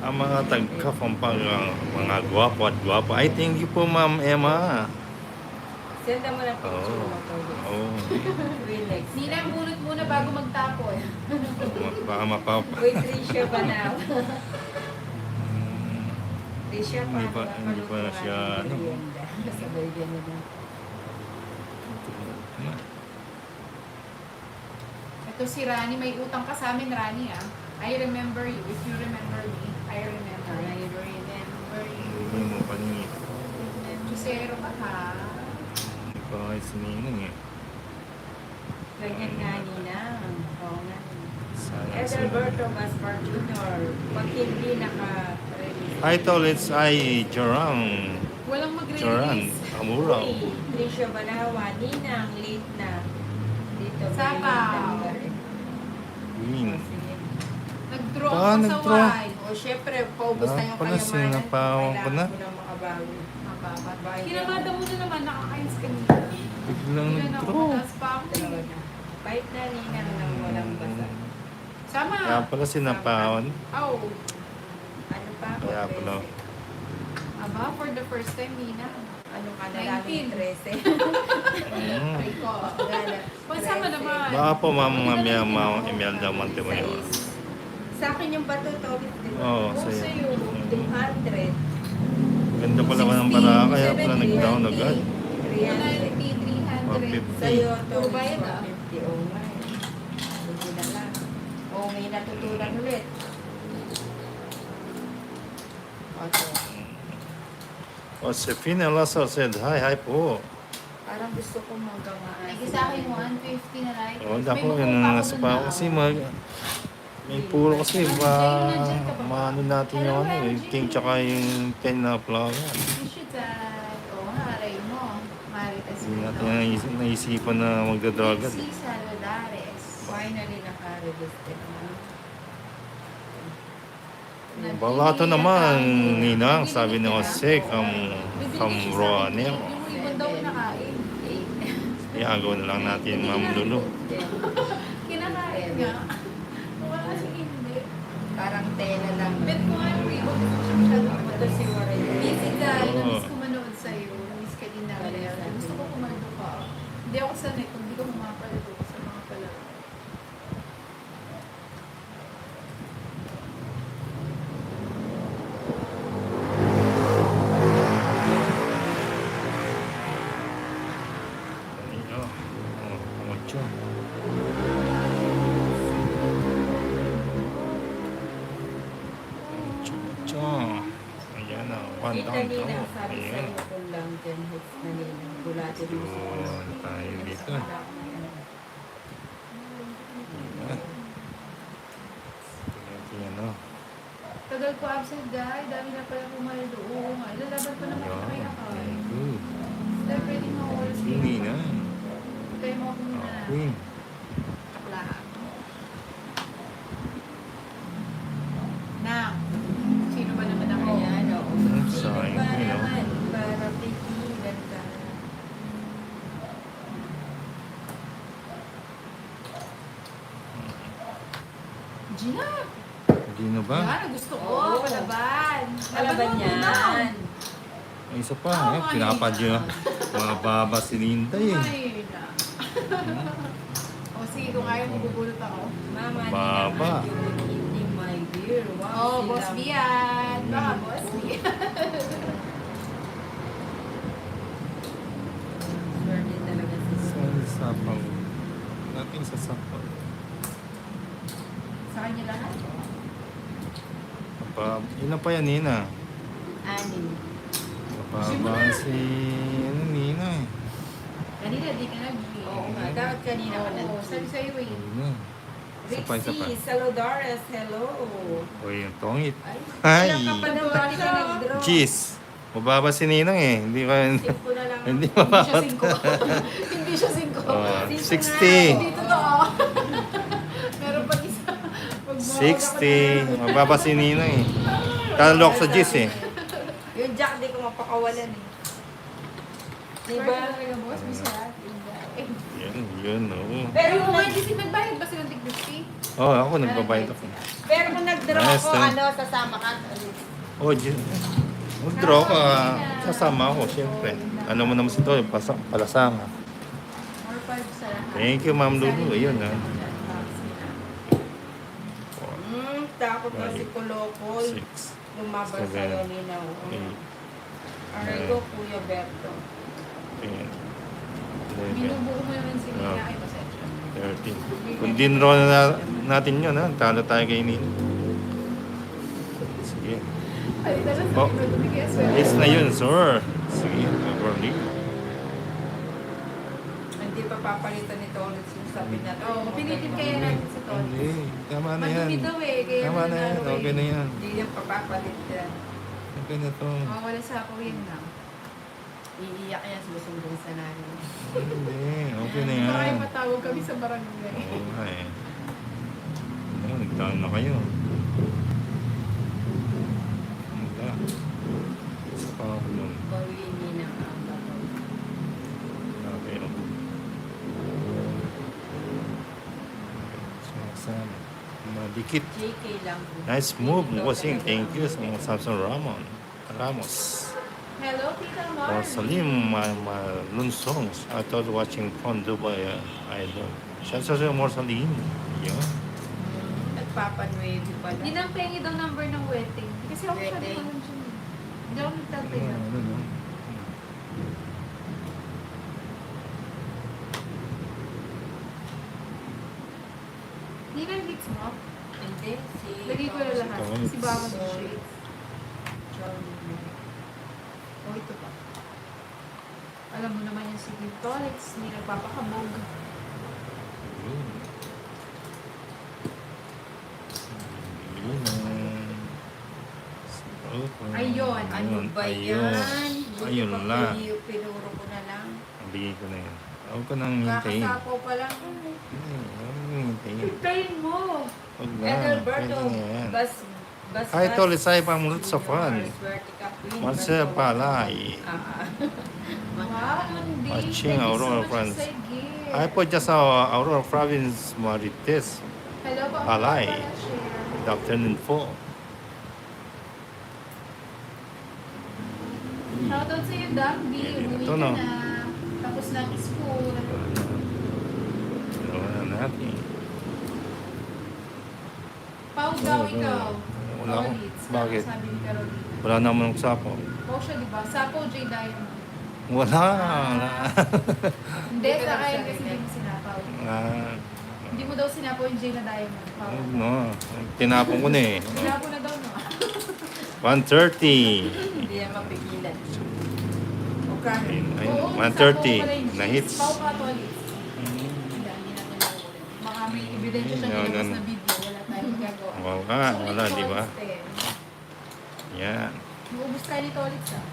Ang mga taga-Pampanga, mga gwapo at gwapo. Ay, thank you po, Ma'am Emma. Send mo na picture Oo. mo to. Oo. Relax. Ninang bunot muna bago magtapon. Baka mapapa. Wait, Tricia ba na? Tricia pa. Hindi pa siya, ano. Sabay din na. Ito si Rani, may utang ka sa amin, Rani ah. I remember you. If you remember me, I remember you. I remember you. Hindi mo paningin. Chusero ka ha. Hindi pa kayo sininong eh. Ganyan nga nina. Oo nga. Sayang Edelberto Gaspar Jr. Pag hindi naka-release. Hi, Tol. It's I, Joram. Walang Joran. magre-release. Amuraw. Uy, Tricia Banawa. Ninang, late na. Dito. Sapaw. Queen. Nag-draw Ah, ka sa nag-draw. wine. O syempre, paubos na yung pala, kayamanan. sinapawang ko na. Kailangan ko na makabawi. Mababa. Kinamada mo na naman, nakakainis kanina. Biglang Ilan ako, nag-draw. mataas pa ako. Dalawa na. Bait na ninang nang walang basa. Sama. Kaya pala sinapawan. Oh. Ano pa ako? Kaya pala. Aba, for the first time, Nina. Ano ka na lang 19. 13? Mm. Rico. Gala. Pansama naman. Baka po, Ma'am Imelda Montemayor. Sa akin yung bato to, Oo, Oh, sa'yo. sa'yo. 200. Ganda pala ka ng para, kaya pala nag-down agad. 300. 300. Sa'yo to, Puro bayad, ah. 450. Oo nga eh. Hindi na lang. Oo, may natutunan ulit. Okay. Josefina Lasso said, hi po. Parang gusto ko magamaan. Ay, sa akin 150 na like. O, dako, yun ang nasa pa ako. Kasi may puro kasi, maano natin yung ano, yung king tsaka yung pen na flower. You should oo nga, aray mo. Marites Hindi mo natin to. naisipan na magdadraw agad. Si Salvadares. Finally, naka-register na. Balato naman, Ninang, sabi ni Jose, Camroanero. Yung ibon daw nakain. Iagaw na lang natin, Ma'am Lulu. Kinakain nga. Wala kasi hindi. Parang tela lang. Bet ko nga yung ibon. Masyado Ito si Warren. Physical, Oo. namiss ko manood sa'yo. Namiss ka din namin. Gusto ko kumando ka. Hindi ako sanay kung hindi ko pumapalado sa mga palaro. Ayun, mucho. Mucho. Ayan na, one Kita down nila, to. sabi Ayan. sa'yo kung lang 10 hits na nila. Bulatin mo So, ano tayo dito? Ayan, ano. Tagal ko absent, guy. Dami na pala pumaldo. Oo nga. Lalaban pa naman Ayan. kaya ka. Good. Dahil pwede mo oras Hindi na. Tayo mo ako muna. Queen. Lahat. Na. Sino ba naman ako? Ayan, oo. Sayang Sino ba ko, no? naman? Para pigilan ka. Gina. Hindi na ba? Yan, gusto ko. Oo. Palaban. Kalaban mo yan. down. May isa pa, Oh, eh. my Pinapadyo. Mga baba si Lintay, eh. Ay, na. O sige, kung ayaw mo, bubulot ako. Mama, Baba. hindi my dear. Wow, Oh, sila- Boss Bian. Baka Boss Bian. Swerte talaga si Sa sapaw. Nating sa sapaw. Sa kanya lahat. Ilan pa yan, Nina? Anim. Napaba si, ano, Nina, eh. Kanina, di ka nag Oo nga, dapat kanina ko Oo, sabi sa'yo eh. Ayun na. Isa pa, isa pa. Rixie, Salodores, hello. Uy, yung tongit. Ay, Ay! wala ka pa daw, bali ka nag-draw. Cheese! Mababa si Ninang, eh. Hindi ka, Simple na lang. hindi Hindi siya mababa. 5. Hindi siya 5. Oh, Sino 60. Hindi totoo. Meron pa isa. Pag mawala ka 60. Mababa si Ninang, eh. Talo ako sa Cheese, eh. Yung Jack, di ko mapakawalan eh. Diba? Diba? Talaga, boss, bisa. Yun, oo. Pero Pero yung kung hindi si nagbayad ba silang tig 50? Oo, ako nagbabayad ako. Pero kung nag-draw Nice, ako, ah. sasama ka. Oh, mag-draw ka. Kasama ako, siyempre. Ano mo naman si Tol, palasama. Or 5 sa lahat. Thank you, Ma'am Lulu. Ayun, ha. Takot na si Kolokoy. 6, Lumabas Seven. sa'yo, Ninaw. 8, Arrigo, Kuya Berto. 10, 11, Binubuo mo yung insignia. Ay, pasensya. 13. Kung dinro na natin yun, ha? Talo tayo kay Nino. Sige. Ay, talaga Oh. sabi ko, bigay aswerte. Ace na yun, sir. Sige, Overly. Hindi pa papalitan nito ulit yung sabi na to. Oo, pinitin kaya natin si Tony. Hindi, tama na yan. Madumi daw eh, kaya Tama na yan, nanalo eh. okay na yan. Hindi yung papapalitan. Okay na to. Wala sa ako yun lang. Iiyak yan, susumbong sa namin. Hindi, okay na Baka yan. ipatawag kami sa barangay. Oo nga eh. Ano, nagtaan na kayo. Wala. Isa pa ako nun. Bawini ng ang Okay. Sumasama. Madikit. JK lang. Nice move, bossing. Thank you sa mga Samson Ramos. Hello, Tita For Mar. Salim Lunsongs. I thought watching from Dubai Idol. Shout out to more Salim. Yeah. At Papa Nuevo pala. Hindi nang pengi daw number ng wedding. Kasi ako sabi Wedding. ko lang dyan. Hindi ako nagtatay. Ano, no? Hindi na hits mo. Hindi, si... Lagay ko na lahat. Ito, Si Baka ng sorry. shades. Oh, ito pa. Alam mo naman yung si Tolix, hindi nagpapakabog. Yun. Yun. Ayun. Ano ba yan? Ayun Buti pa lang. Pinuro ko na lang. Bigay ko na yan. Huwag ko nang hintayin. Kakasapaw pa lang. Hindi, huwag mo hintayin. Hintayin mo! Huwag na. Adalberto, Pwede na yan. bas... Hi, Tol. Isay pa mulut sa fan. Marcel Palay. Wow, hindi. Watching Thank you so Aurora much France. sa gift. I po just sa Aurora Province, Marites. Hello po. Palay. Pala share. Good afternoon po. Shoutout sa iyo, Dambi. Ito, Umuwi ka no? na. Tapos na ang school. Ano na natin. Pau daw Ano, ikaw. wala ako. Rolits. Bakit? Sabi ni Carolina. Wala naman ang sapo. Pau siya, di ba? Sapo, J. Diamond. Wala. Hindi, sa akin kasi hindi mo sinapaw. Ah, Hindi mo daw sinapaw yung J na Diamond. Pau. no. Tinapon ko na eh. Sinapo na daw, no? 130. Hindi yan mapigilan. Okay. Ayun, Oo, 130. sapo pala yung Na J. hits. Pau Catholic. Hindi natin nauulit. Baka may ebidensya siya No, nilabas no. na video. Wala tayong gagawa. Oo nga, wala, di ba? Yan. Maubos tayo ni Tolitz, ah.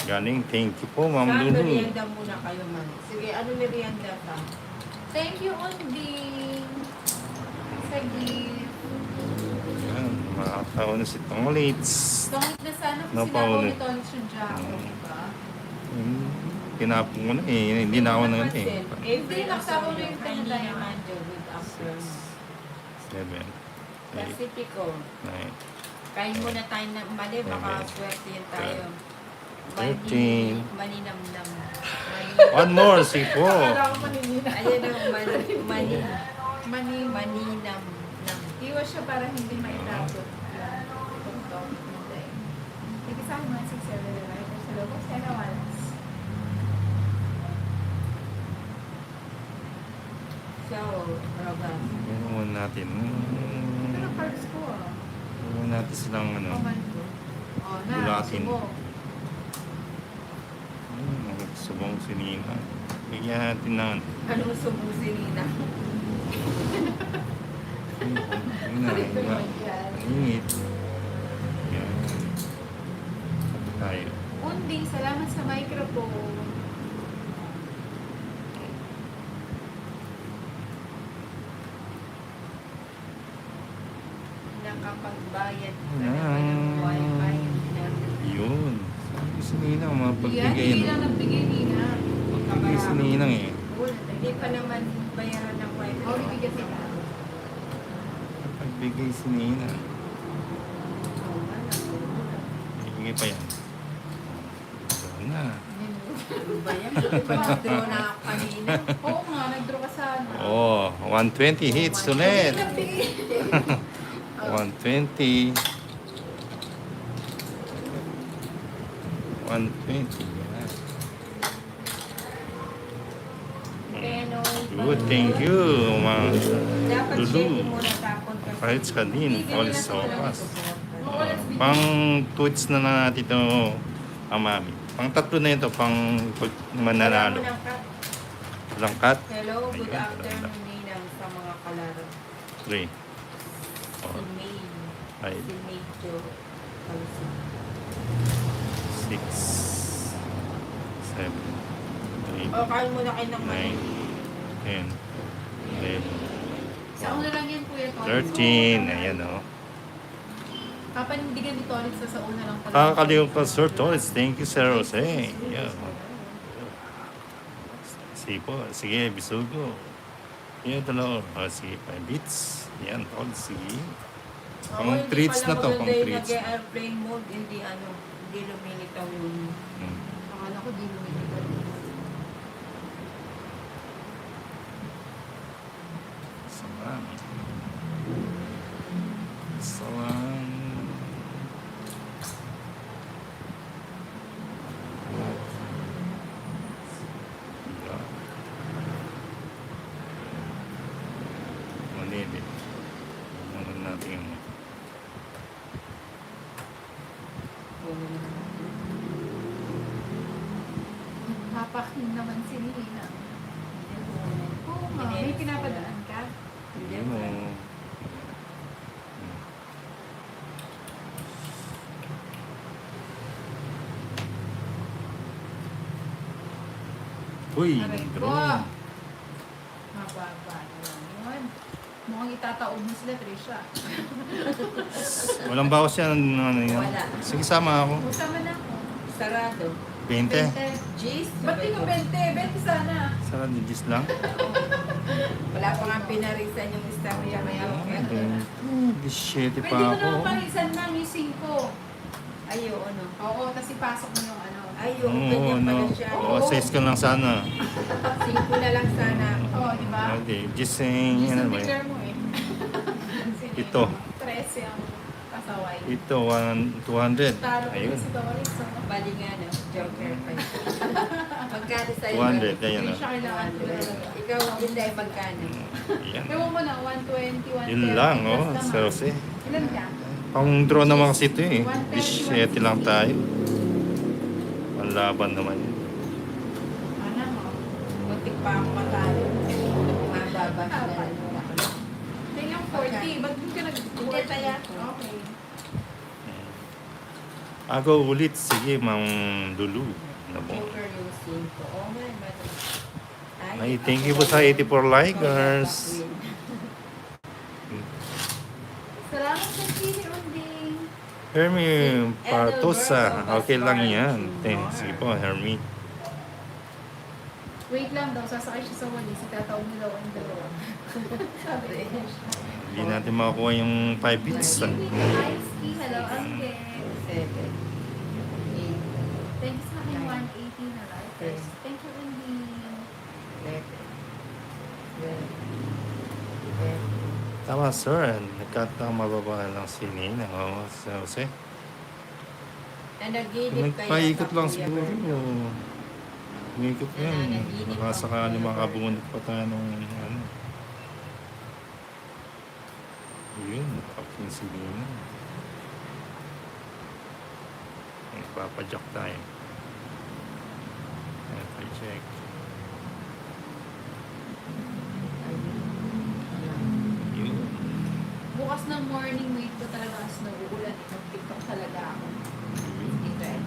Galing, thank you po, Ma'am Saan Lulu. merienda muna kayo man? Sige, ano merienda ka? Thank you, Unding. Sa gift. Yan, makakatawa na si Tolitz. Tongit na sana kung No, sinapaw Paolo. ni Tolitz yung Jaco, di ba? Tinapon ko na eh. Hindi na ako na eh. Every nakasama mo yung Hindi kanya. naman Joe with after 7, 8, Pacifico. 9, Kain muna tayo ng mali, baka Seven. swerte yan tayo. 13. Maninamnam. One more, si po. Akala ko maninina. Ayan ang mani. Manin. Maninam. Iwas siya para hindi maitapon. Itong tongit na tayo. Sige sa akin mga 6-7 riders sa loob. Kasi ano, walas. So, Rogan. Yan naman natin. Pero cards ko, ah. Yan natin silang ano. Paman ko. Oh, na. Bulatin. Subo. Subong si Nina. Bigyan natin na. Anong sumusi Nina? Yun na. Ito Diba? naman yan. Ingit. Yan. Sabi tayo. Unding, salamat sa microphone. Nakapagbayad ka Yan. naman ng wifi. Yun. Sabi si Nina, Yan, mapagbigay. hindi lang nagbigay nina. Magbigay si Nina eh. Wala. Hindi pa naman bayaran ng wifi. Oh, bibigyan sila. Bigay si Nina. Oo nga, Bigay pa yan. Doon na. ano ba yan? Buti pa nag-draw na ako kanina. Oo nga, nag-draw ka sana. Oh, 120 hits ulit. 120. 120. Yan. Pero, Good, thank you. Mga dapat Lulu. share mo na tapon kasi. kahit ka din. All sa opas. Oo, let's begin. Pang tweets na lang natin ito, Mami. Pang tatlo na ito, pang pag mananalo. Wala mo ng cut. Walang cut. Hello, good Ayun, afternoon Ninang sa mga kalaro. 3. Si May. 5, Si May Jo. Kalsi. 6, 7, 8, O, kain muna kayo ng 9, mani. 10, 11, Sa una lang yan, Kuya Tony. 13. Ayan o. Papanindigan ni Tony sa una lang pala. Kakakaliw pa, Sir Torres. Thank you, Sir Jose. Yeah. Sige po. Sige, bisugo. Yan, dalawa. Sige, 5 bits. Yan, tol. Sige. Pang Ako, hindi treats pala na to, pang maganda yung treats. nag-airplane mode, hindi hindi lumilitaw yung Akala ko di lumilipad. Salam. Salam. Yeah. Manibit. Ano natin yung Papakin naman si Nina. Oo nga, may pinapadaan ka. Hindi mo. mo. Uy, Aray ko. draw. Mababa naman yun. Mukhang itataob mo sila, Trisha. Walang bawas yan. Ano yan. Wala. Sige, sama ako. Usama na ako. Sarado. 20. 20. Jeez. Ba't di ka 20? 20 sana. Sarap ni Gis lang. Wala pa nga pinarisan yung star niya may okay. 17 Pwede pa mo ako. naman parisan na yung 5. Ayo, ano. Oo, kasi pasok mo yung ano. Ayo, Oo, ganyan pala no. siya. Oo, 6 ka lang sana. 5 na lang sana. Oo, di ba? Okay, gising. Gising Ano ba declare yun? mo eh. Ito. 13 ang pasaway. Ito, 200. Talo ko Ayun. si Doris. So, Bali nga, no? Joker pa yun. Magkano sa'yo? 200, ayan hindi o. siya kailangan ko talaga. Ikaw, hindi, magkano? Ayan. Ewan mo na, 120, 130. Yun lang, oh. plus naman. Seriously. Ilan ka? Pang draw naman kasi ito eh. 17 lang tayo. Ang laban naman yun. Ano mo? Muntik pa ako matalo. Mababa sila. Ito yung 40. Ba't doon ka Hindi, kaya. Okay. Ako ulit. Sige, Ma'am Lulu. Ano po? Joker yung 5. Oh, man. Ay, thank you po sa 84 likers. Salamat sa Chili Unding. Hermie Partosa. Okay lang yan. Sige po, Hermie. Wait lang daw, sasakay siya sa wali. Si tataog nila ang dalawa. Sabi niya. Hindi natin makakuha yung 5 bits. Hi, Ski. Hello, Ate. 7. Thank you sa aking 180 na likers. Thank you, Unding. 11. Tama, sir. Nagkatamababa lang si Nina. Oo, si Jose. Nanaginip kaya Nagpaikot lang Kuya siguro. Bert. Umikot yan. Baka sakali makabunod pa tayo ng ano. Yun, nakakin si Nina. Nagpapadyak tayo. Check. Yun. Bukas ng morning, wait ko talaga ang snow. Uulan. Mag-tiktok talaga ako. Yun.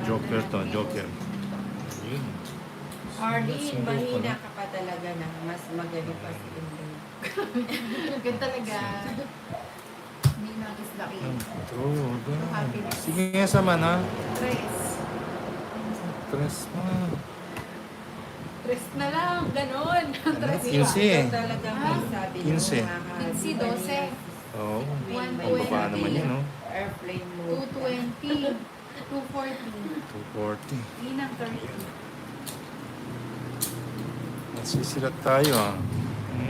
Joker to, Joker. Yun. Arlene, mahina ka pa talaga na. Mas magaling pa si Inday. Ganun talaga. Hindi na is lucky. True. Happiness. Sige nga sama na. Tres. Tres pa. Rest na lang, ganon. Tres 15 eh. Talagang Ah, sabi 15. ng mga 15, 12. Oo. One Baba naman yun, no? Airplane mode. 220. 240. 240. Yun ang 30. Nasisirat tayo, ah.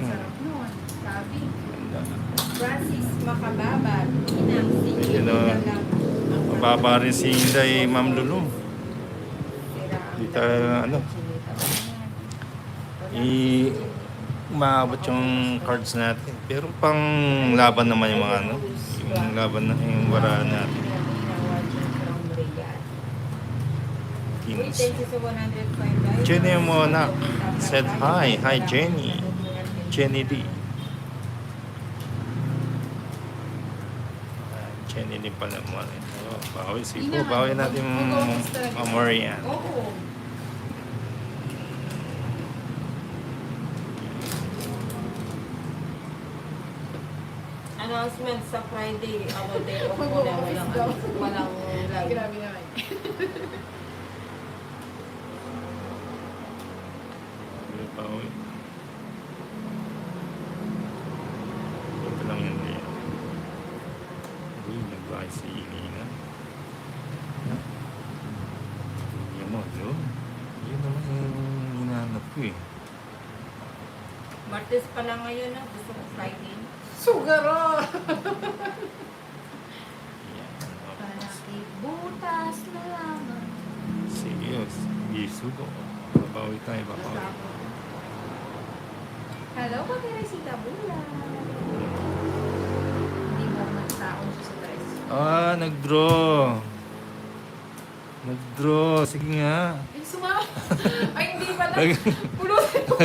Sarap nun. Sabi. Ganda. Francis Macababa, Inang, sige Ayun, na oh. lang. ang Mababa rin si Inday, Ma'am Lulu. Sira ang Di tayo, ano, chinita mo yan. umaabot yung cards natin. Pero pang laban naman yung mga ano, yung laban na yung waraan natin. Kings. Jenny Mona said hi. Hi, Jenny. Jenny D. Jenny din pala mo. Oh, bawi si po. Bawi natin yung Marian. Oo. Announcement sa Friday, day off ko na walang live. Grabe naman. Bawi. Ito lang yun din. Uy, nagbahay si Ilina. Yan mo, yun. Yun naman yung hinahanap ko eh. Martes pa lang ngayon, gusto ko Friday. Sugaro! Yan. Palaki butas na lamang. Sige, isugo. Babawi tayo, babawi. Hello, Pag-Teresita Bula. Hindi mo magtaon siya sa tres. Ah, nag-draw. Nag-draw. Sige nga. Ay, suma! Ay, hindi pala. Nag- Pulutin mo.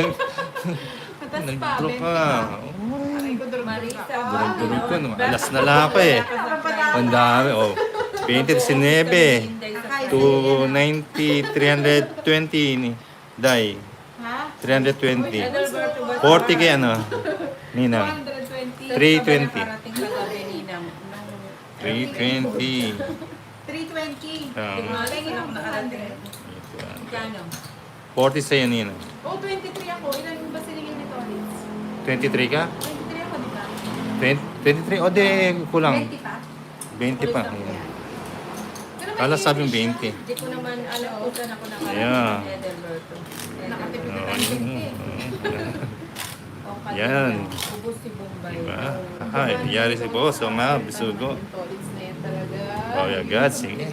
Matas pa, Nag-draw 20 ka. pa. Oh, Aray ko, durog Marisa, ka. durog-durog ko. No? Alas na lang ako eh. Ang dami. Oh. 20-19. 290, 320 ni Day. Ha? 320. 40 40 kay ano? Ninang. 220. 320. Parating kagabi, Ninang. 320. 320. Ah. Tingin ako 200. Kano? 40 sa'yo, Ninang. Oh, 23 ako. Ilan ba sinigil ni Torres? 23 ka? 23 ako, di ba? 23? O de, kulang. 20 pa? 20 pa. Yan. Pero may Kala sabing English 20. Hindi ko naman alam kung saan ako nakarating Yeah. ng Edelberto. siya. Nakatipid Oo, na yun. 20. O, kanina, Yan. ubos si Bombay. Diba? Ay, nangyari si boss. O nga, bisugo. Tolits na yan talaga. Oh, yeah, God, sige.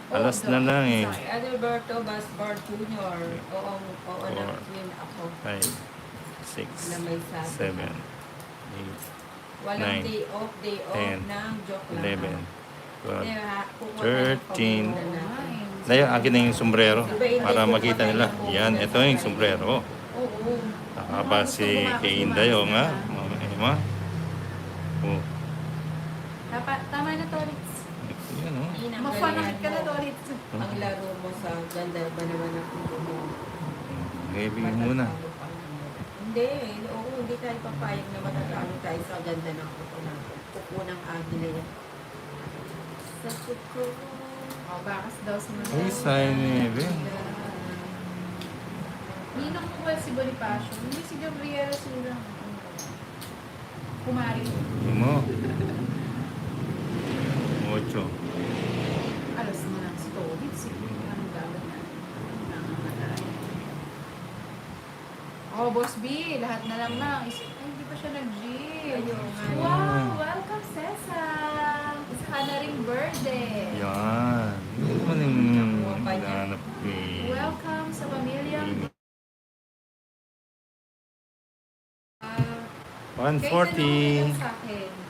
Alas na lang eh. Edelberto Basbar Jr. Oo, oo na, Four. twin ako. 5, 6, Na may sabi. 7, Walang 9, day off 10, ng joke lang. 11, 12. Kaya, kukuha 13. na ng pamilya natin. Dahil akin na yung sombrero para makita nila. Yan, ito yung sombrero. Oo. Nakaba si kay Inday, o nga. Mama Emma. Oh, Tama na, Tolits. yan o. Inang Mafanakit ka na, galingan mo. Tolits. Ang laro mo sa ganda ba naman ang puso mo? Heavy muna. Hindi, oo, hindi tayo papayag na matatalo tayo sa ganda ng kuko ng agila yan. Sa kuko. Oh, bakas daw si Manila. Ay, sign ni Ninong ko ba si Bonifacio? Hindi si Gabriela sila. Kumari. mo. 8. Alas mo lang si Tolits. Anong gagawin na? Nangangatay. Oh, Boss B, lahat na lang na. Ay, hindi pa siya nag-gym. Ayun nga. Wow, welcome, Cesar. Isa ka na ring birthday. Yan. Yan naman yung hinahanap ko eh. Welcome sa pamilyang 140. sa akin.